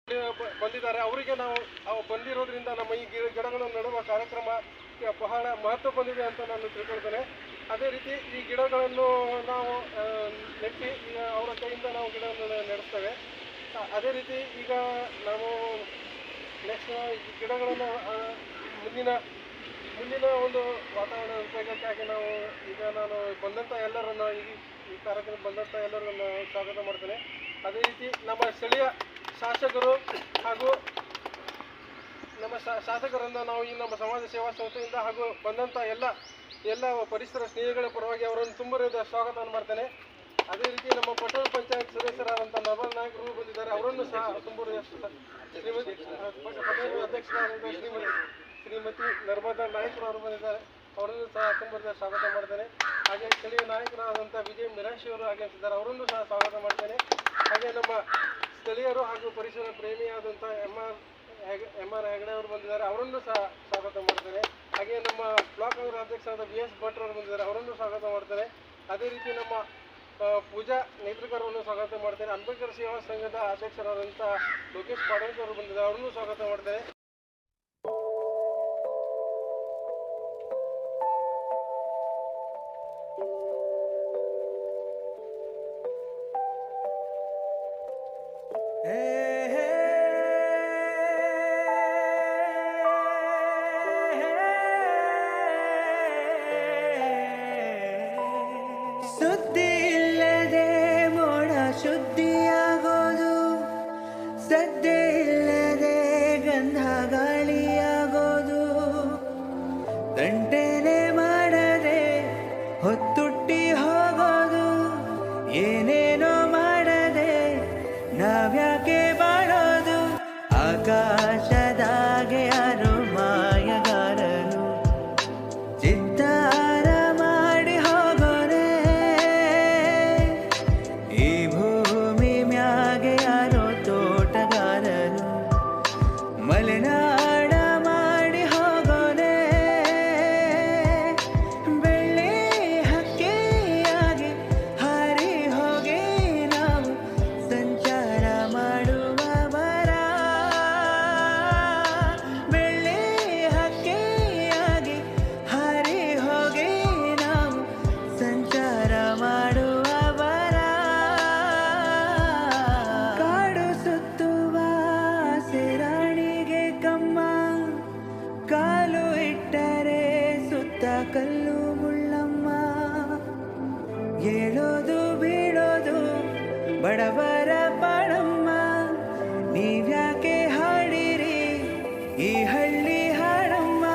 ಬಂದಿದ್ದಾರೆ. ಅವರಿಗೆ ನಾವು ಬಂದಿರೋದ್ರಿಂದ ನಮ್ಮ ಈ ಗಿಡಗಳನ್ನು ನೆಡುವ ಕಾರ್ಯಕ್ರಮ ಬಹಳ ಮಹತ್ವ ಬಂದಿದೆ ಅಂತ ನಾನು ತಿಳ್ಕೊಳ್ತೇನೆ. ಅದೇ ರೀತಿ ಈ ಗಿಡಗಳನ್ನು ನಾವು ನೆಟ್ಟಿ ಅವರ ಕೈಯಿಂದ ನಾವು ಗಿಡವನ್ನು ನೆಡೆಸ್ತೇವೆ. ಅದೇ ರೀತಿ ಈಗ ನಾವು ನೆಕ್ಸ್ಟ್ ಈ ಗಿಡಗಳನ್ನು ಮುಂದಿನ ಒಂದು ವಾತಾವರಣ ಉಪಯೋಗಕ್ಕಾಗಿ ನಾನು ಬಂದಂಥ ಎಲ್ಲರನ್ನು ಈ ಕಾರ್ಯಕ್ರಮಕ್ಕೆ ಬಂದಂಥ ಎಲ್ಲರನ್ನು ಸ್ವಾಗತ ಮಾಡ್ತೇನೆ. ಅದೇ ರೀತಿ ನಮ್ಮ ಸ್ಥಳೀಯ ಶಾಸಕರು ಹಾಗೂ ನಮ್ಮ ಶಾಸಕರನ್ನು ನಾವು ಈ ನಮ್ಮ ಸಮಾಜ ಸೇವಾ ಸಂಸ್ಥೆಯಿಂದ ಹಾಗೂ ಬಂದಂಥ ಎಲ್ಲ ಪರಿಸರ ಸ್ನೇಹಿಗಳ ಪರವಾಗಿ ಅವರನ್ನು ತುಂಬ ಸ್ವಾಗತವನ್ನು ಮಾಡ್ತೇನೆ. ಅದೇ ರೀತಿ ನಮ್ಮ ಪಟ್ಟಣ ಪಂಚಾಯತ್ ಸದಸ್ಯರಾದಂಥ ನರ್ಮದಾ ನಾಯಕರು ಬಂದಿದ್ದಾರೆ. ಅವರನ್ನು ಸಹ ತುಂಬ ಅಧ್ಯಕ್ಷರಾದಂಥ ಶ್ರೀಮತಿ ನರ್ಮದಾ ನಾಯಕರು ಅವರು ಬಂದಿದ್ದಾರೆ. ಅವರನ್ನು ಸಹ ತುಂಬ ಸ್ವಾಗತ ಮಾಡ್ತೇನೆ. ಹಾಗೆ ಸ್ಥಳೀಯ ನಾಯಕರಾದಂಥ ವಿಜಯ್ ಮಿರಾಶಿ ಅವರು ಆಗಮಿಸಿದ್ದಾರೆ. ಅವರನ್ನು ಸಹ ಸ್ವಾಗತ ಮಾಡ್ತೇನೆ. ಹಾಗೆ ನಮ್ಮ ಸ್ಥಳೀಯರು ಹಾಗೂ ಪರಿಸರ ಪ್ರೇಮಿಯಾದಂಥ ಎಂ ಆರ್ ಹೆಗಡೆ ಅವರು ಬಂದಿದ್ದಾರೆ. ಅವರನ್ನು ಸಹ ಸ್ವಾಗತ ಮಾಡ್ತೇನೆ. ಹಾಗೆ ನಮ್ಮ ಬ್ಲಾಕ್ ಕಾಂಗ್ರೆಸ್ ಅಧ್ಯಕ್ಷರಾದ BS ಭಟ್ ಅವರು ಬಂದಿದ್ದಾರೆ. ಅವರನ್ನು ಸ್ವಾಗತ ಮಾಡ್ತೇನೆ. ಅದೇ ರೀತಿ ನಮ್ಮ ಪೂಜಾ ನೇತೃಕರನ್ನು ಸ್ವಾಗತ ಮಾಡ್ತೇನೆ. ಅಂಬೇಡ್ಕರ್ ಸೇವಾ ಸಂಘದ ಅಧ್ಯಕ್ಷರಾದಂಥ ಲೋಕೇಶ್ ಪಾಡೇಕರ್ ಅವರು ಬಂದಿದ್ದಾರೆ. ಅವರನ್ನು ಸ್ವಾಗತ ಮಾಡ್ತೇನೆ. ಸುದ್ದಿ ಇಲ್ಲದೆ ಮೋಡ ಶುದ್ಧಿಯಾಗೋದು, ಸದ್ದೆ ಇಲ್ಲದೆ ಗಂಧ ಗಾಳಿಯಾಗೋದು, ತಂಟೆನೆ ಮಾಡದೆ ಹೊತ್ತುಟ್ಟಿ ಹೋಗೋದು, ಏನೇನೋ ಮಾಡದೆ ನಾವ್ಯಾಕೆ ಬಾಳೋದು. ಆಕಾಶದಾಗೆ ಯಾರು ಮಾಯಗಾರನು ಚಿತ್ತಾರ ಮಾಡಿ ಹೋಗೋನೆ, ಈ ಭೂಮಿ ಮ್ಯಾಗೆ ಯಾರೋ ತೋಟಗಾರನು ಮಲೆನಾಡ ಮಾಡಿ ಹೋಗೋನೆ. ಬೆಳ್ಳಿ ಹಕ್ಕಿಯಾಗಿ ಹಾರಿ ಹೋಗಿ ನಾವು ಸಂಚಾರ ಮಾಡುವವರ, ಬೆಳ್ಳಿ ಹಕ್ಕಿಯಾಗಿ ಹಾರಿ ಹೋಗಿ ನಾವು ಸಂಚಾರ ಮಾಡುವವರ. ಕಾಡು ಸುತ್ತುವ ಸಿರಾಣಿಗೆ ಕಮ್ಮ, ಕಾಲು ಇಟ್ಟರೆ ಸುತ್ತ ಕಲ್ಲು ಮುಳ್ಳಮ್ಮ, ಏಳೋದು ಬೀಳೋದು ಬಡವರ ಪಾಡಮ್ಮ. ನೀವ್ಯಾಕೆ ಹಾಡಿರಿ ಈ ಹಳ್ಳಿ ಹಾಡಮ್ಮ.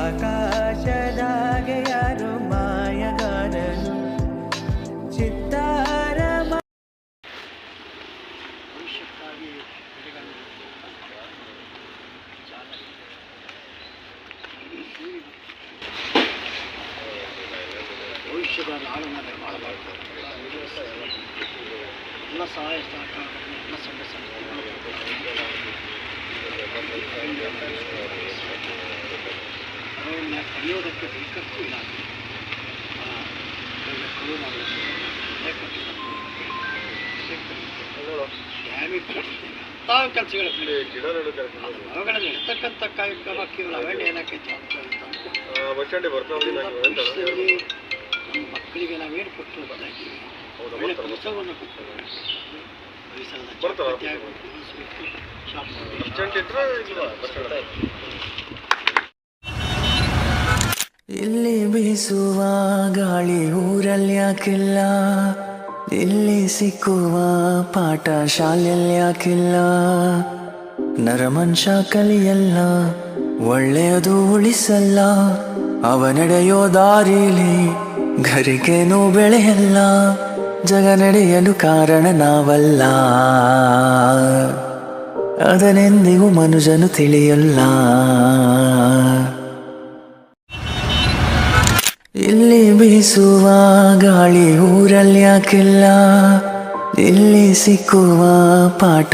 ಆಕಾಶದಾಗೆ ಯಾರು ಮಾಯಗಾರನು ಚಿತ್ತಾರ ಭವಿಷ್ಯಕ್ಕಾಗಿ ಭವಿಷ್ಯದ ನಾಡನ್ನು ನಿರ್ಮಾಣ ಮಾಡಬೇಕು. ಎಲ್ಲ ಸಹಾಯ ಸಹಕಾರಗಳನ್ನು ಎಲ್ಲ ಸಂಘ ಸಂಸ್ಥೆಗಳು ಅರಣ್ಯ ಕಲಿಯೋದಕ್ಕೆ ಬೇಕಷ್ಟು ಇಲ್ಲ. ಅವುಗಳಲ್ಲಿ ಇರ್ತಕ್ಕಂಥ ಕಾರ್ಯಕ್ರಮ ಕೇವಲ ಅವೆಲ್ಲ ಏನಾಕೈತೆ ನಮ್ಮ ಮಕ್ಕಳಿಗೆ ನಾವೇನು ಕೊಟ್ಟು ಬರ್ತಾ ಇದ್ದೀವಿ, ಒಳ್ಳೆ ಕೆಲಸವನ್ನು ಕೊಟ್ಟು ಇಲ್ಲಿ ಬೀಸುವ ಗಾಳಿ ಊರಲ್ಲಿ ಯಾಕಿಲ್ಲ, ಇಲ್ಲಿ ಸಿಕ್ಕುವ ಪಾಠ ಶಾಲೆಯಲ್ಲಿ ಯಾಕಿಲ್ಲ. ನರಮನುಷ್ಯ ಕಲಿಯಲ್ಲ, ಒಳ್ಳೆಯದು ಉಳಿಸಲ್ಲ, ಅವ ನಡೆಯೋ ದಾರಿಲಿ ಘರಿಗೇನೂ ಬೆಳೆಯಲ್ಲ. ಜಗ ನಡೆಯಲು ಕಾರಣ ನಾವಲ್ಲ, ಅದನೆಂದಿಗೂ ಮನುಜನು ತಿಳಿಯಲ್ಲ. ಇಲ್ಲಿ ಬೀಸುವ ಗಾಳಿ ಊರಲ್ಲಿ ಯಾಕಿಲ್ಲ, ಇಲ್ಲಿ ಸಿಕ್ಕುವ ಪಾಠ